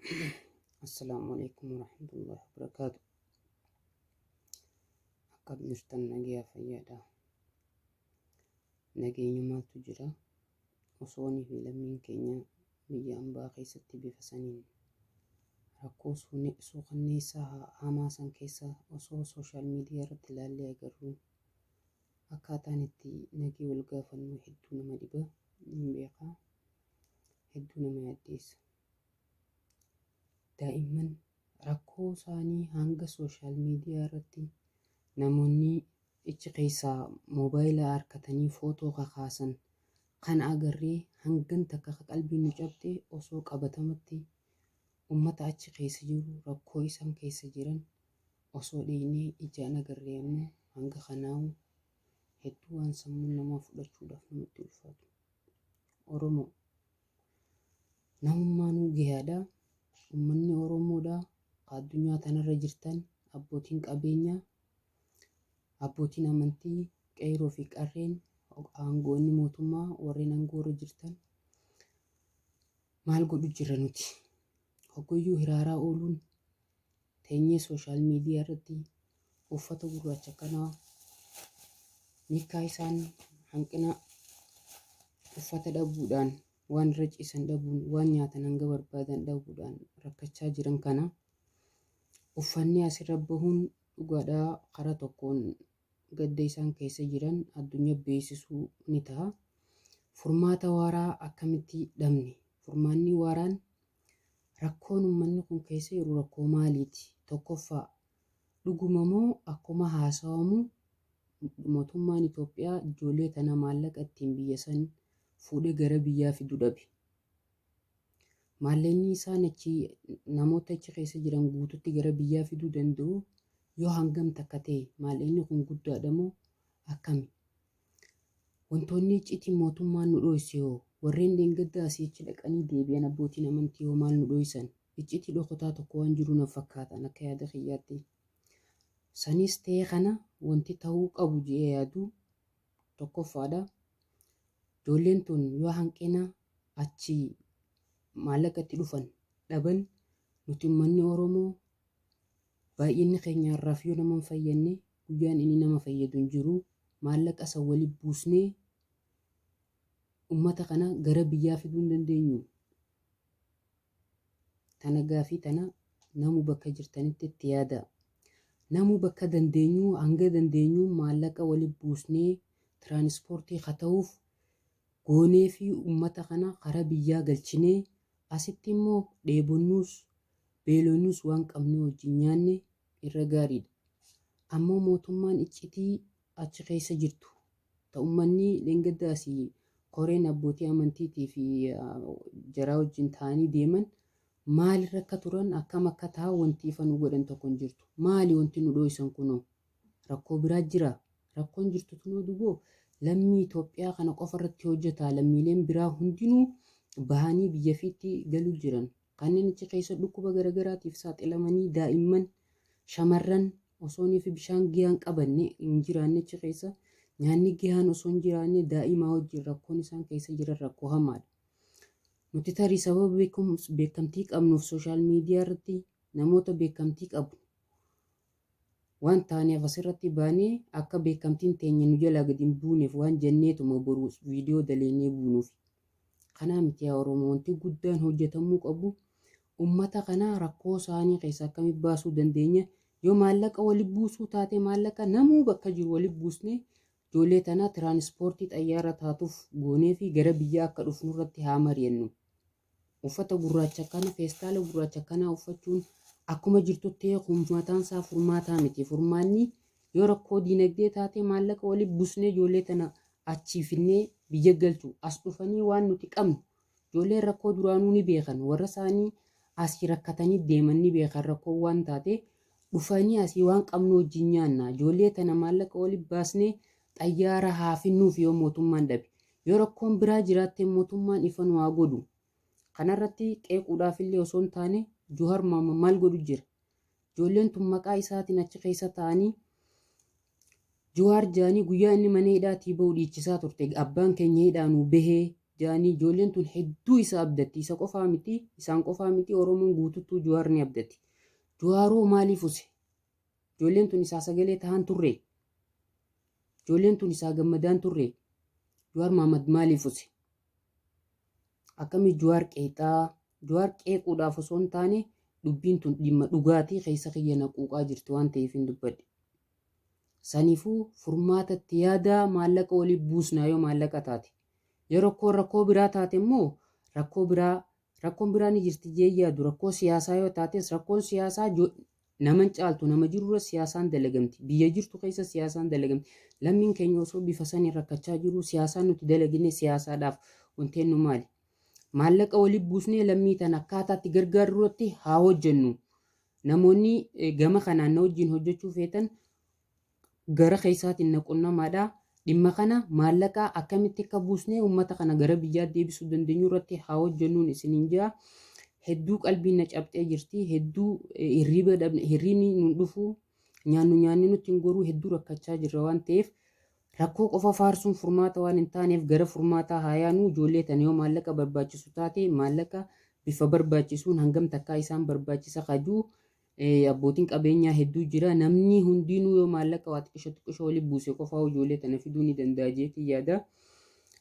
السلام عليكم ورحمة الله وبركاته. Akkam jirtan nagaa fayyaadha. Nageenyummaatu jira. Osoonii fi lammiin keenya biyya ambaa keessatti bifa saniin rakkoo suukanneessaa hamaa san keessa osoo sooshaal miidiyaa irratti ilaallee agarru akkaataan itti nagee wal gaafannu hedduu nama dhiba, hin beekaa, hedduu nama yaaddeessa. Daa'imman rakkoo isaanii hanga sooshaal miidiyaa irratti namoonni ichi keessaa moobaayilaa harkatanii footoo kakaasan kan agarree hangan takka qalbiin nu cabde osoo qabatamatti ummata achi keessa jiru rakkoo isaan keessa jiran osoo dhiinee ijaan agarree ammoo hanga kanaawu hedduu waan sammuu namaa fudhachuudhaaf namatti ulfaatu. Oromoo namummaanuu gahaadhaa. Uummanni Oromoodhaa addunyaa tanarra jirtan abbootiin qabeenyaa, abbootiin amantii, qeerroo fi qarreen, aangoonni mootummaa warreen aangoorra jirtan maal godhu jirra nuti? Hoggayyuu hiraaraa ooluun teenyee sooshaal miidiyaa irratti uffata gurraacha kanaa nikaa isaan hanqina uffata dhabuudhaan waan irra ciisan dhabuun waan nyaatan hanga barbaadan dhabuudhaan rakkachaa jiran kana uffanni asirra bahuun dhugaadhaa karaa tokkoon gadda isaan keessa jiran addunyaa beeksisuu ni ta'a. Furmaata waaraa akkamitti dhabne? Furmaanni waaraan rakkoon uummanni kun keessa jiru rakkoo maaliiti? Tokkoffaa dhuguma moo akkuma haasawamu mootummaan Itoophiyaa ijoollee tana maallaqa ittiin biyya san fuudhee gara biyyaa fiduu dhabe. Maallaqni isaan achi namoota achi keessa jiran guututti gara biyyaa fiduu danda'u yoo hangam takka ta'e maallaqni kun guddaadha moo akkami? Wantoonni icciitiin mootummaan nu dho'ise hoo warreen dheengaddaa asii achi dhaqanii deebi'an abbootiin amantii hoo maal nu dho'isan? Icciitii dhokataa tokko waan jiru na fakkaatan akka yaada kiyyaatti. Sanis ta'ee kana wanti ta'uu qabu jedhee yaadu tokkoffaadha. Ijoolleen tun yoo hanqina achi maallaqa itti dhufan dhaban nuti uummanni Oromoo baay'inni keenya har'aaf yoo nama hin fayyadne guyyaan inni nama fayyadu hin jiru. Maallaqa san waliin buusnee uummata kana gara biyyaa fiduu hin dandeenyu. Tana gaafii tana namuu bakka jirtanitti itti yaada. Namuu bakka dandeenyu hanga dandeenyu maallaqa waliin buusnee tiraanispoortii haa ta'uuf goonee fi uummata kana karaa biyyaa galchinee asitti immoo dheebonnuus beelonnuus waan qabnu wajjin nyaanne irra gaariidha. Ammoo mootummaan icciitii achi keessa jirtu ta'ummanni dheengaddaa asii koreen abbootii amantiitii fi jaraa wajjin ta'anii deeman maalirra akka turan akkam akka ta'a wanti ifa nu godhan tokko hin jirtu. Maali wanti nu dho'isan kunoo? Rakkoo biraa jira. Rakkoon jirtu tunoo duboo lammii Itoophiyaa kana qofa irratti hojjeta. Lammiileen biraa hundinuu bahanii biyya fiitti galuu jiran. Kanneen achi keessa dhukkuba garagaraatiif saaxilamanii daa'imman, shamarran osoonii fi bishaan gahaan qabanne hin jiraanne achi keessa nyaanni gahaan osoo hin jiraanne daa'imaa wajjin rakkoon isaan keessa jiran rakkoo hamaadha. Nuti tarii sababa beekamtii qabnuuf sooshaal miidiyaa irratti namoota beekamtii qabu waan taaneef asirratti baanee akka beekamtiin teenya nu jalaa gadi hin buuneef waan jenneetuma boru viidiyoo daleenee buunuuf. Kanaa miti yaa Oromoo wanti guddaan hojjetamuu qabu uummata kana rakkoo isaanii keessa akkamitti baasuu dandeenya? Yoo maallaqa waliin buusuu taate maallaqa namuu bakka jiru waliin buusnee ijoollee tanaa tiraanispoortii xayyaara taatuuf goonee fi gara biyyaa akka dhufnu irratti haa mari'annu. Uffata gurraacha kana feestaala gurraacha kana uffachuun akkuma jirtutti mataan isaa furmaataa miti. Furmaanni yoo rakkoo diinagdee taate maallaqa waliin buusnee ijoollee tana achii finnee biyya galchu as dhufanii waan nuti qabnu ijoolleen rakkoo duraanuu ni beekan warra isaanii asii rakkatanii deeman ni beekan rakkoo waan taate dhufanii asii waan qabnu wajjin nyaanna. Ijoollee tana maallaqa waliin baasnee xayyaara haa finnuuf yoo mootummaan dhabe. Yoo rakkoon biraa jiraatte mootummaan ifa nu haa godhu. Kanarratti qeequudhaaf illee osoo hin taane Johaar maal godhu jira? Ijoolleen tun maqaa isaatiin achi keessa ta'anii Johaar jaanii guyyaa inni mana hidhaatii bahu dhiichisaa turte. Abbaan keenya hidhaanuu bahee jaanii ijoolleen tun hedduu isa abdatti. Isa qofaa miti, isaan qofaa miti, Oromoon guututtuu Jawaar ni abdatti. Jawaaroo maaliif use? Ijoolleen tun isaa sagalee tahan turre. Ijoolleen tun isaa gammadaan turre. Jawaar Mahammad maaliif use? Akkami Jawaar qeexaa, Jawaar qeequudhaaf osoo hin taane dubbiin tun dhimma dhugaatii keessa kiyya naquuqaa jirti waan ta'eef hin dubbadhe. Saniifuu furmaatatti yaada maallaqa waliif buusnaa yoo maallaqa taate. Yoo rakkoo biraa taate immoo rakkoon biraa ni jirti jee yaadu. Rakkoo siyaasaa yoo taates rakkoon siyaasaa naman caaltu nama jirurra siyaasaan dalagamti. Biyya jirtu keessa siyaasaan dalagamti. Lammiin keenya osoo bifa sanii rakkachaa jiru siyaasaan nuti dalagine siyaasaadhaaf wanteen nu maali? Maallaqa waliif buusnee lammii tana akkaataatti gargaarurratti haa hojjennu. Namoonni gama kanaan na wajjin hojjechuu feetan gara keessaatiin na qunnamaadha. Dhimma kana maallaqa akkamitti akka buusnee uummata kana gara biyyaa deebisuu dandeenyu irratti haa hojjennuun isiniin jira. Hedduu qalbiin na cabxee jirti. Hedduu hirriibni nun dhufu nyaanni nutti hin goruu hedduu rakkachaa jirra waan ta'eef rakkoo qofa faarsuun furmaata waan hin taaneef gara furmaataa haa yaanu. Ijoollee tana yoo maallaqa barbaachisu taate maallaqa bifa barbaachisuun hangam takkaa isaan barbaachisa kajuu abbootiin qabeenyaa hedduu jira. Namni hundinuu yoo maallaqa waa xiqqisho waliif buuse qofaa ijoollee tana fiduu ni danda'a jeetii yaada.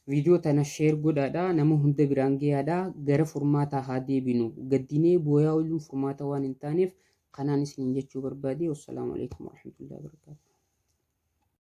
Viidiyoo tana sheer godhaadha. Nama hunda biraan gahaadha. Gara furmaataa haa deebinu. Gaddinee booyaa ooluun furmaata waan hin taaneef kanaan isiniin jechuu barbaade. Wassalaamu alaikum warahmatullahi wabarakatuh.